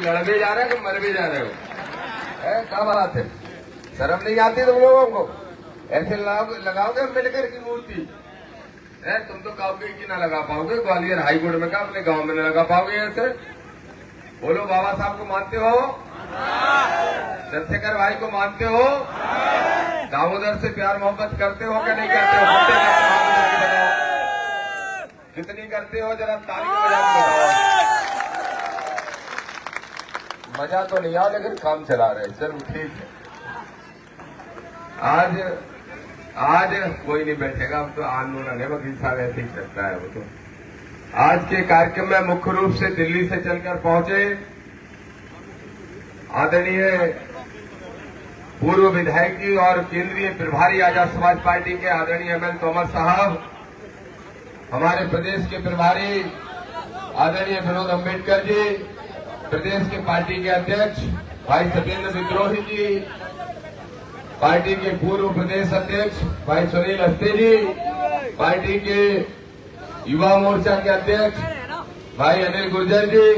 लड़ भी जा रहे हो कि मर भी जा रहे हो? क्या बात है, शर्म नहीं आती तुम लोगों को? ऐसे लगाओगे अम्बेडकर की मूर्ति है? तुम तो कहोगे कि ना लगा पाओगे, ग्वालियर हाईकोर्ट में कहा, अपने गांव में न लगा पाओगे। ऐसे बोलो, बाबा साहब को मानते हो? चंद्रशेखर भाई को मानते हो? दामोदर से प्यार मोहब्बत करते हो कि नहीं करते हो? कितनी करते हो? जरा ताली बजा के बताओ। मजा तो नहीं आ, लेकिन काम चला रहे। चलो ठीक है, आज कोई नहीं बैठेगा, अब तो आंदोलन है, वकील साहब ऐसे ही चलता है वो तो। आज के कार्यक्रम में मुख्य रूप से दिल्ली से चलकर पहुंचे आदरणीय पूर्व विधायक जी और केंद्रीय प्रभारी आजाद समाज पार्टी के आदरणीय एमएल तोमर साहब, हमारे प्रदेश के प्रभारी आदरणीय विनोद अम्बेडकर जी, प्रदेश के पार्टी के अध्यक्ष भाई सत्येंद्र विद्रोही जी, पार्टी के पूर्व प्रदेश अध्यक्ष भाई सुनील अस्ते जी, पार्टी के युवा मोर्चा के अध्यक्ष भाई अनिल गुर्जर जी,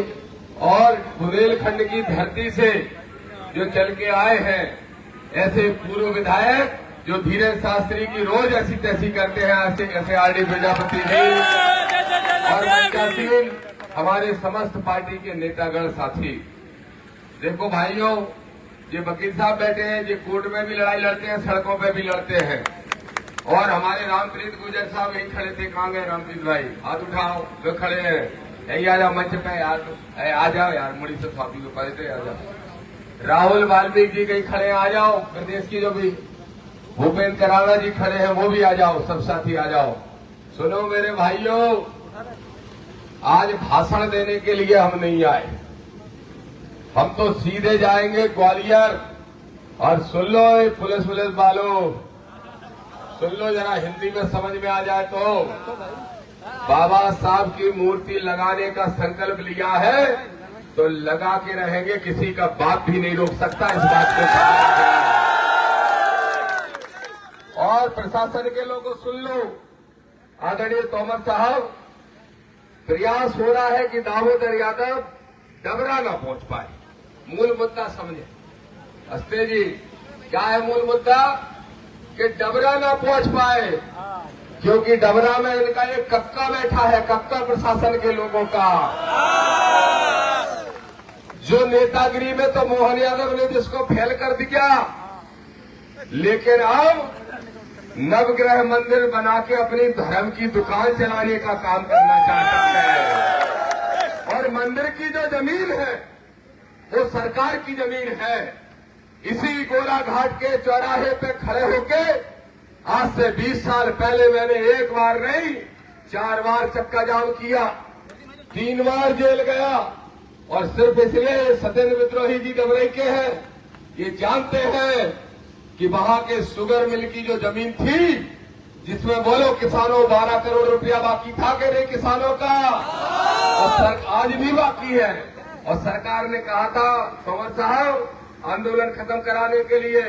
और बुंदेलखंड की धरती से जो चल के आए हैं ऐसे पूर्व विधायक जो धीरज शास्त्री की रोज ऐसी तैसी करते हैं, ऐसे आरडी प्रजापति जी और मंचासीन हमारे समस्त पार्टी के नेतागण साथी। देखो भाइयों, ये वकील साहब बैठे हैं, ये कोर्ट में भी लड़ाई लड़ते हैं, सड़कों पे भी लड़ते हैं, और हमारे रामप्रीत गुर्जर साहब यही खड़े थे। कहाँ गए रामप्रीत भाई? हाथ उठाओ, जो खड़े हैं यही आ जाओ मंच पे यार, आ जाओ यार, मुड़ी से स्वामी को पढ़ते आ जाओ। राहुल वाल्मीकि जी कहीं खड़े हैं, आ जाओ। प्रदेश की जो भी भूपेंद्र कराड़ा जी खड़े हैं वो भी आ जाओ, सब साथी आ जाओ। सुनो मेरे भाइयों, आज भाषण देने के लिए हम नहीं आए, हम तो सीधे जाएंगे ग्वालियर। और सुन लो ये पुलिस वालों, सुन लो जरा, हिंदी में समझ में आ जाए तो, बाबा साहब की मूर्ति लगाने का संकल्प लिया है तो लगा के रहेंगे, किसी का बाप भी नहीं रोक सकता इस बात को। और प्रशासन के लोगों सुन लो, आदरणीय तोमर साहब, प्रयास हो रहा है कि दामोदर यादव डबरा न पहुंच पाए। मूल मुद्दा समझे अस्ते जी, क्या है मूल मुद्दा? कि डबरा न पहुंच पाए, क्योंकि डबरा में इनका एक कक्का बैठा है, कक्का प्रशासन के लोगों का, जो नेतागिरी में तो मोहन यादव ने जिसको फेल कर दिया, लेकिन अब नवग्रह मंदिर बना के अपनी धर्म की दुकान चलाने का काम करना चाहता है। और मंदिर की जो जमीन है वो सरकार की जमीन है। इसी गोलाघाट के चौराहे पे खड़े होके आज से 20 साल पहले मैंने एक बार नहीं 4 बार चक्का जाम किया, 3 बार जेल गया, और सिर्फ इसलिए सत्येंद्र विद्रोही जी डबरई के हैं, ये जानते हैं कि वहां के शुगर मिल की जो जमीन थी, जिसमें बोलो किसानों 12 करोड़ रुपया बाकी था कि नहीं किसानों का, और आज भी बाकी है। और सरकार ने कहा था तोमर साहब आंदोलन खत्म कराने के लिए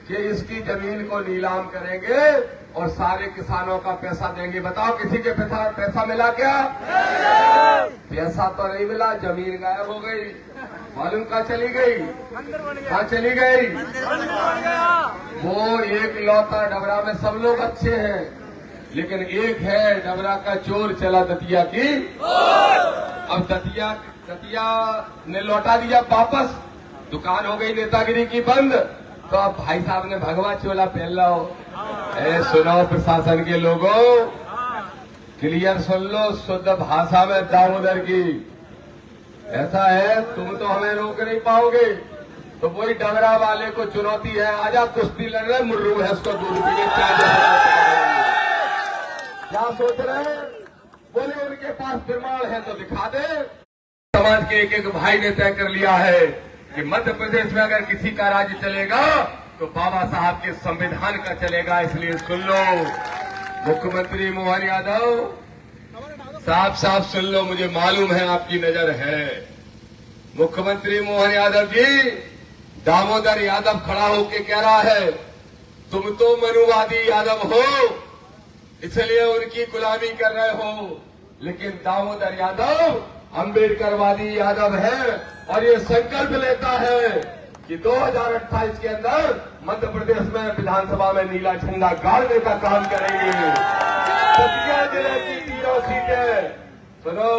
कि इसकी जमीन को नीलाम करेंगे और सारे किसानों का पैसा देंगे। बताओ किसी के पैसा मिला क्या? पैसा तो नहीं मिला, जमीन गायब हो गई। मालूम कहाँ चली गई? कहाँ चली गई? वो एक लौता डबरा में सब लोग अच्छे हैं, लेकिन एक है डबरा का चोर चला दतिया की। अब दतिया ने लौटा दिया वापस, दुकान हो गई नेतागिरी की बंद, तो अब भाई साहब ने भगवा चोला पहन लो। सुनो प्रशासन के लोगों, क्लियर सुन लो शुद्ध भाषा में दामोदर की। ऐसा है, तुम तो हमें रोक नहीं पाओगे, तो वही डबरा वाले को चुनौती है, आजा कुश्ती लड़ रहे, मुर्रू है उसको दूध पीने क्या सोच रहे हैं? बोले उनके पास प्रमाण है तो दिखा दे। समाज के एक भाई ने तय कर लिया है कि मध्य प्रदेश में अगर किसी का राज्य चलेगा तो बाबा साहब के संविधान का चलेगा। इसलिए सुन लो मुख्यमंत्री मोहन यादव, साफ सुन लो, मुझे मालूम है आपकी नजर है। मुख्यमंत्री मोहन यादव जी, दामोदर यादव खड़ा होके कह रहा है तुम तो मनुवादी यादव हो, इसलिए उनकी गुलामी कर रहे हो, लेकिन दामोदर यादव अंबेडकरवादी यादव है और ये संकल्प लेता है कि 2028 के अंदर मध्य प्रदेश में विधानसभा में नीला झंडा गाड़ने का काम करेंगे। दतिया जिले की तीनों सीटें, सुनो,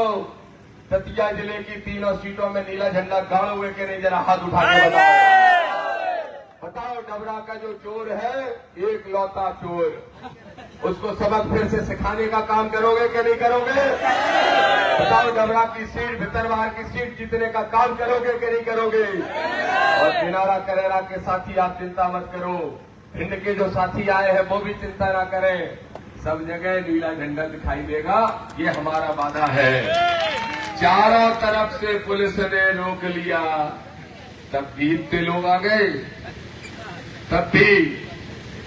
दतिया जिले की तीनों सीटों में नीला झंडा गाड़ोगे कि नहीं, जरा हाथ उठा के बताओ। डबरा का जो चोर है, एक लौता चोर, उसको सबक फिर से सिखाने का काम करोगे कि नहीं करोगे? बताओ, डबरा की सीट, भितरवार की सीट जीतने का काम करोगे कि नहीं करोगे? और दिनारा करेरा के साथी आप चिंता मत करो, भिंड के जो साथी आए हैं वो भी चिंता ना करें, सब जगह नीला झंडा दिखाई देगा, ये हमारा वादा है। चारों तरफ से पुलिस ने रोक लिया, तब भी इतने लोग आ गए, तब भी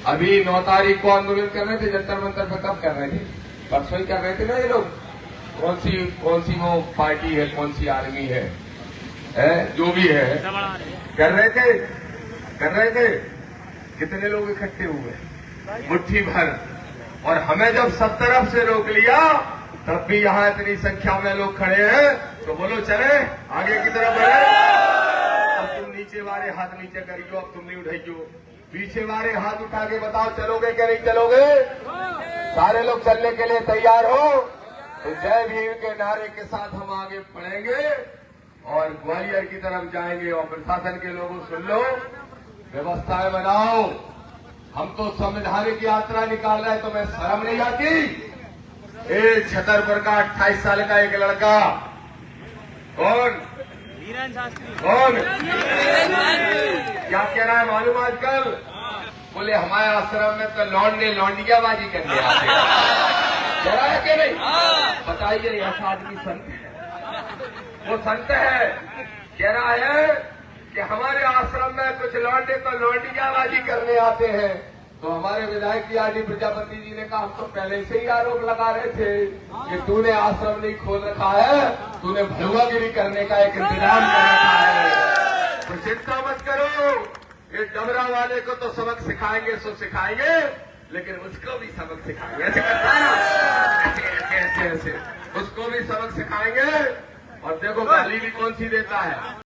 अभी 9 तारीख को आंदोलन कर रहे थे जंतर मंतर पे, कब कर रहे थे? परसों ही कर रहे थे ना ये लोग। कौन सी वो पार्टी है, कौन सी आर्मी है, जो भी है, कर रहे थे। कितने लोग इकट्ठे हुए? मुट्ठी भर। और हमें जब सब तरफ से रोक लिया, तब भी यहाँ इतनी संख्या में लोग खड़े हैं, तो बोलो चले आगे की तरफ बढ़े। अब तुम नीचे वाले हाथ नीचे करियो, अब तुम नहीं उठाइयो, पीछे वाले हाथ उठा के बताओ चलोगे कि नहीं चलोगे? सारे लोग चलने के लिए तैयार हो तो जय भीम के नारे के साथ हम आगे बढ़ेंगे और ग्वालियर की तरफ जाएंगे। और प्रशासन के लोगों सुन लो, व्यवस्थाएं बनाओ। हम तो संवैधानिक यात्रा निकाल रहे हैं, तो मैं शर्म नहीं आती? एक छतरपुर का 28 साल का एक लड़का, कौन क्या कह रहा है मालूम? आजकल बोले हमारे आश्रम में तो लौंडे लौंडियाबाजी करने आते हैं, कह रहा है कि नहीं? बताइए, ऐसा आदमी संत है? वो संत है, कह रहा है कि हमारे आश्रम में कुछ लौंडे तो लौंडियाबाजी करने आते हैं। तो हमारे विधायक की आर.डी. प्रजापति जी ने कहा, हम तो पहले से ही आरोप लगा रहे थे कि तूने आश्रम नहीं खोल रखा है, तूने भलुआगिरी करने का एक इंतजाम कर रखा है। तो चिंता मत करो, ये डबरा वाले को तो सबक सिखाएंगे सो सिखाएंगे, लेकिन उसको भी सबक सिखाएंगे। ऐसे करता है ऐसे उसको भी सबक सिखाएंगे। और देखो गाली भी कौन सी देता है।